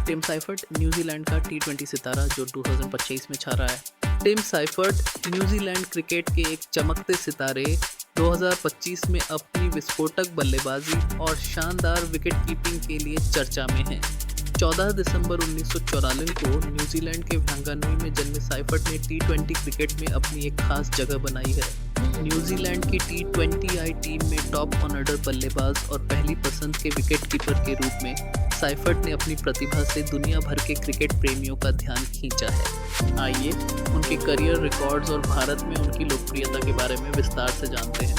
Tim Seifert New Zealand का टी20 सितारा जो 2025 में छा रहा है। टिम साइफर्ट न्यूजीलैंड क्रिकेट के एक चमकते सितारे 2025 में अपनी विस्फोटक बल्लेबाजी और शानदार विकेट कीपिंग के लिए चर्चा में हैं। 14 दिसंबर 1944 को न्यूजीलैंड के वांगानुई में जन्मे साइफर्ट ने टी20 क्रिकेट में अपनी एक खास जगह बनाई है। न्यूजीलैंड की टी20 टीम में टॉप ऑर्डर बल्लेबाज और पहली पसंद के विकेट कीपर के रूप में साइफर्ट ने अपनी प्रतिभा से दुनिया भर के क्रिकेट प्रेमियों का ध्यान खींचा है। आइए उनके करियर रिकॉर्ड्स और भारत में उनकी लोकप्रियता के बारे में विस्तार से जानते हैं।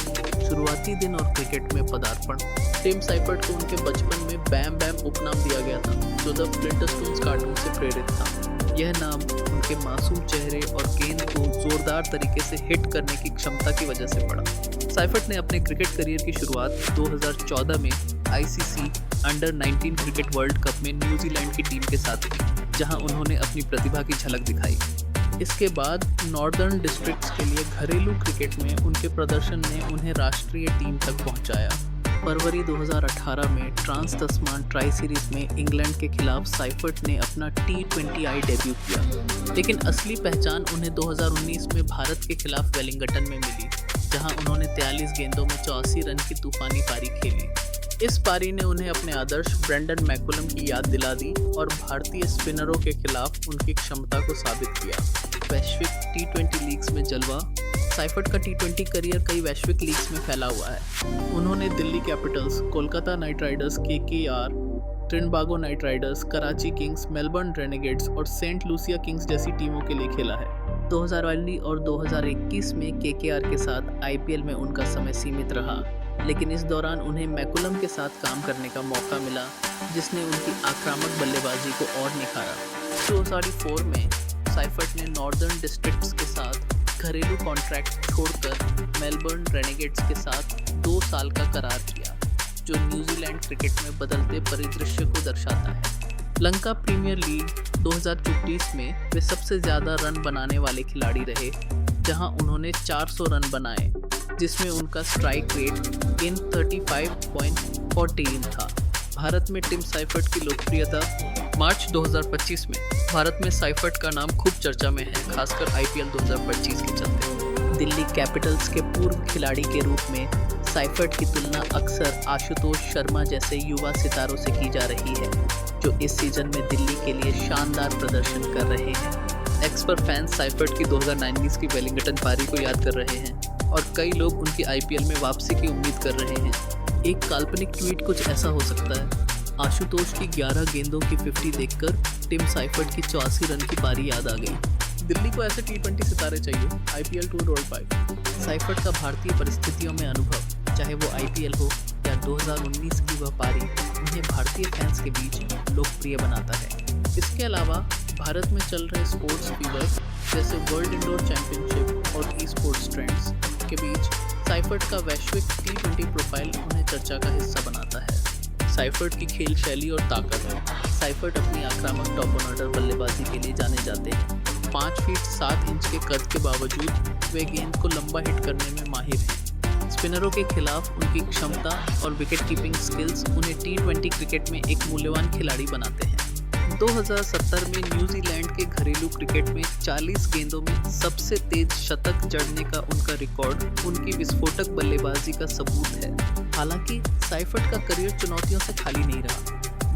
शुरुआती दिन और क्रिकेट में पदार्पण। टिम साइफर्ट को उनके बचपन में बैम बैम उपनाम दिया गया था, जो द फ्लिंटस्टोन्स कार्टून से प्रेरित था। यह नाम उनके मासूम चेहरे और गेंद को जोरदार तरीके से हिट करने की क्षमता की वजह से पड़ा। साइफर्ट ने अपने क्रिकेट करियर की शुरुआत 2014 में ICC under 19 cricket world cup में न्यूजीलैंड की टीम के साथ की, जहां उन्होंने अपनी प्रतिभा की झलक दिखाई। इसके बाद नॉर्दर्न डिस्ट्रिक्ट्स के लिए घरेलू क्रिकेट में उनके प्रदर्शन ने उन्हें राष्ट्रीय टीम तक पहुंचाया। फरवरी 2018 में ट्रांस तस्मान ट्राई सीरीज में इंग्लैंड के खिलाफ साइफर्ट ने अपना टी20 डेब्यू किया, लेकिन असली पहचान उन्हें 2019 में भारत के खिलाफ वेलिंगटन में मिली, जहां उन्होंने 43 गेंदों में 84 रन की तूफानी पारी खेली। इस पारी ने उन्हें अपने आदर्श ब्रेंडन मैकुलम की याद दिला दी और भारतीय स्पिनरों के खिलाफ उनकी क्षमता को साबित किया। वैश्विक टी20 लीग्स में जलवा। साइफर्ट का टी20 करियर कई वैश्विक लीग्स में फैला हुआ है। उन्होंने Delhi Capitals, Kolkata night Riders KKR, Trinbago Knight Riders, Karachi Kings, Melbourne Renegades और सेंट लूसिया किंग्स जैसी टीमों के लिए खेला है। 2019 और 2021 में केकेआर के साथ आईपीएल में उनका समय सीमित रहा, लेकिन इस दौरान उन्हें मैकुलम के साथ काम करने का मौका मिला, जिसने उनकी आक्रामक बल्लेबाजी को और निखारा। 2004 में साइफर्ट ने नॉर्दर्न डिस्ट्रिक्ट्स के साथ घरेलू कॉन्ट्रैक्ट छोड़कर मेलबर्न रेनेगेड्स के साथ 2 साल का करार किया, जो न्यूजीलैंड क्रिकेट में बदलते परिदृश्य को दर्शाता है। लंका प्रीमियर लीग 2024 में वे सबसे ज़्यादा रन बनाने वाले खिलाड़ी रहे, जहां उन्होंने 400 रन बनाए, जिसमें उनका स्ट्राइक रेट इन 35.14 था। भारत में टिम साइफर्ट की लोकप्रियता। मार्च 2025 में भारत में साइफर्ट का नाम खूब चर्चा में है, खासकर आईपीएल 2025 के चलते। दिल्ली कैपिटल्स के पूर्व खिलाड़ी के रूप में साइफर्ट की तुलना अक्सर आशुतोष शर्मा जैसे युवा सितारों से की जा रही है, जो इस सीजन में दिल्ली के लिए शानदार प्रदर्शन कर रहे हैं। एक्स पर फैंस साइफर्ट की 2019 की वेलिंगटन पारी को याद कर रहे हैं और कई लोग उनकी आईपीएल में वापसी की उम्मीद कर रहे हैं। एक काल्पनिक ट्वीट कुछ ऐसा हो सकता है: आशुतोष की 11 गेंदों की 50 देखकर टिम साइफर्ट की 84 रन की पारी याद आ गई। दिल्ली को ऐसे टी20 सितारे चाहिए। IPL tour road 5। साइफर्ट का भारतीय परिस्थितियों में अनुभव, चाहे वो आईपीएल हो या 2019 की वह पारी, उन्हें भारतीय फैंस के बीच लोकप्रिय बनाता है। इसके अलावा भारत में चल रहे स्पोर्ट्स फीवर जैसे वर्ल्ड इंडोर चैंपियनशिप और ई स्पोर्ट्स ट्रेंड्स के बीच साइफर्ट का वैश्विक टी20 प्रोफाइल उन्हें चर्चा का हिस्सा बनाता है। साइफर्ट की खेल शैली और ताकत। साइफर्ट अपनी आक्रामक टॉप ऑर्डर बल्लेबाजी के लिए जाने जाते हैं। 5 फीट 7 इंच के कद के बावजूद वे गेंद को लंबा हिट करने में माहिर हैं। स्पिनरों के खिलाफ उनकी क्षमता और विकेट कीपिंग स्किल्स उन्हें टी20 क्रिकेट में एक मूल्यवान खिलाड़ी बनाते हैं। 2070 में न्यूजीलैंड के घरेलू क्रिकेट में 40 गेंदों में सबसे तेज शतक जड़ने का उनका रिकॉर्ड उनकी विस्फोटक बल्लेबाजी का सबूत है। हालांकि साइफर्ट का करियर चुनौतियों से खाली नहीं रहा।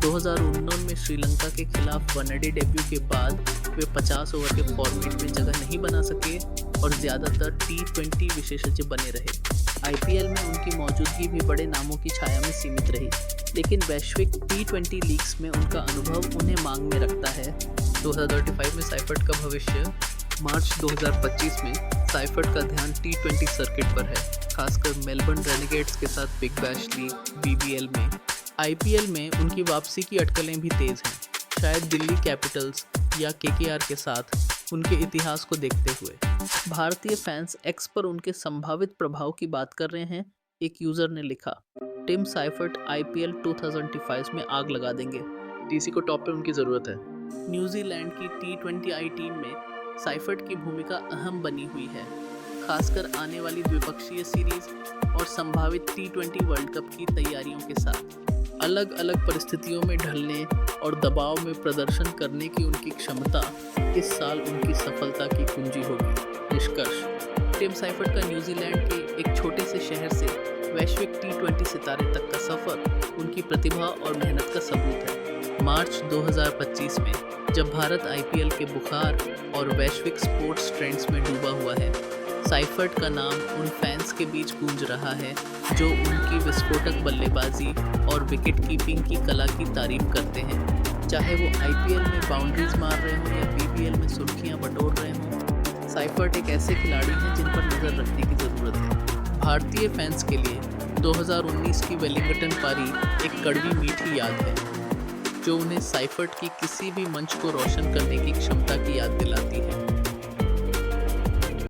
2019 में श्रीलंका के खिलाफ वनडे डेब्यू के बाद वे 50 ओवर के फॉर्मेट में जगह नहीं बना सके और ज़्यादातर टी20 विशेषज्ञ बने रहे। आईपीएल में उनकी मौजूदगी भी बड़े नामों की छाया में सीमित रही, लेकिन वैश्विक टी20 लीग्स में उनका अनुभव उन्हें मांग में रखता है। 2035 में साइफर्ट का भविष्य। मार्च 2025 में साइफर्ट का ध्यान टी20 सर्किट पर है, खासकर मेलबर्न रेनेगेड्स के साथ बिग बैश लीग बीबीएल में। आईपीएल में उनकी वापसी की अटकलें भी तेज़ हैं, शायद दिल्ली कैपिटल्स या केकेआर के साथ उनके इतिहास को देखते हुए। भारतीय फैंस एक्स पर उनके संभावित प्रभाव की बात कर रहे हैं। एक यूज़र ने लिखा, टिम साइफर्ट आईपीएल 2025 में आग लगा देंगे। टीसी को टॉप पे उनकी ज़रूरत है। न्यूजीलैंड की टी20 टीम में साइफर्ट की भूमिका अहम बनी हुई है, खासकर आने वाली द्विपक्षीय सीरीज और संभावित टी20 वर्ल्ड कप की तैयारियों के साथ। अलग अलग परिस्थितियों में ढलने और दबाव में प्रदर्शन करने की उनकी क्षमता इस साल उनकी सफलता की कुंजी होगी। निष्कर्ष, टिम साइफर्ट का न्यूजीलैंड के एक छोटे से शहर से वैश्विक T20 सितारे तक का सफर उनकी प्रतिभा और मेहनत का सबूत है। मार्च 2025 में जब भारत IPL के बुखार और वैश्विक स्पोर्ट्स ट्रेंड्स में डूबा हुआ है, साइफर्ट का नाम उन फैंस के बीच गूंज रहा है जो उनकी विस्फोटक बल्लेबाजी और विकेट कीपिंग की कला की तारीफ करते हैं। चाहे वो IPL में बाउंड्रीज मार रहे हों या BBL में सुर्खियां बटोर रहे हों, साइफर्ट एक ऐसे खिलाड़ी हैं जिन पर नज़र रखने की ज़रूरत है। भारतीय फैंस के लिए 2019 की वेलिंगटन पारी एक कड़वी मीठी याद है, जो उन्हें साइफर्ट की किसी भी मंच को रोशन करने की क्षमता की याद दिलाती है।